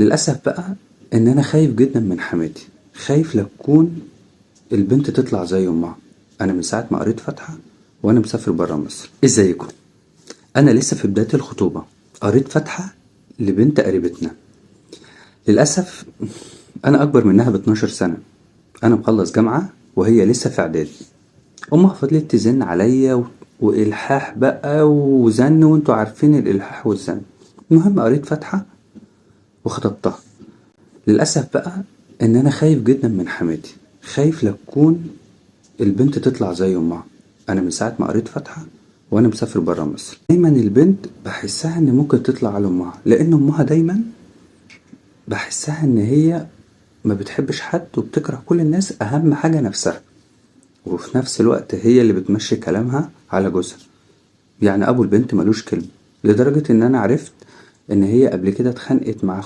للأسف بقى ان انا خايف جدا من حماتي، خايف لا تكون البنت تطلع زي امها. انا من ساعة ما قريت فاتحة وانا مسافر برا مصر. ازيكم؟ انا لسه في بداية الخطوبة قريت فاتحة لبنت قريبتنا. للأسف انا اكبر منها ب12 سنة. انا مخلص جامعة وهي لسه في اعدادي. امها فضلت تزن عليا والحاح بقى وزن، وانتوا عارفين الالحاح والزن. المهم قريت فاتحة وخطبتها. للأسف بقى ان انا خايف جدا من حماتي، خايف لا تكون البنت تطلع زي امها. انا من ساعة ما قريت فاتحة وانا مسافر برا مصر. دايما البنت بحسها ان ممكن تطلع على امها، لان امها دايما بحسها ان هي ما بتحبش حد وبتكره كل الناس، اهم حاجة نفسها. وفي نفس الوقت هي اللي بتمشي كلامها على جوزها، يعني ابو البنت ملوش كلمة. لدرجة ان انا عرفت ان هي قبل كده اتخانقت مع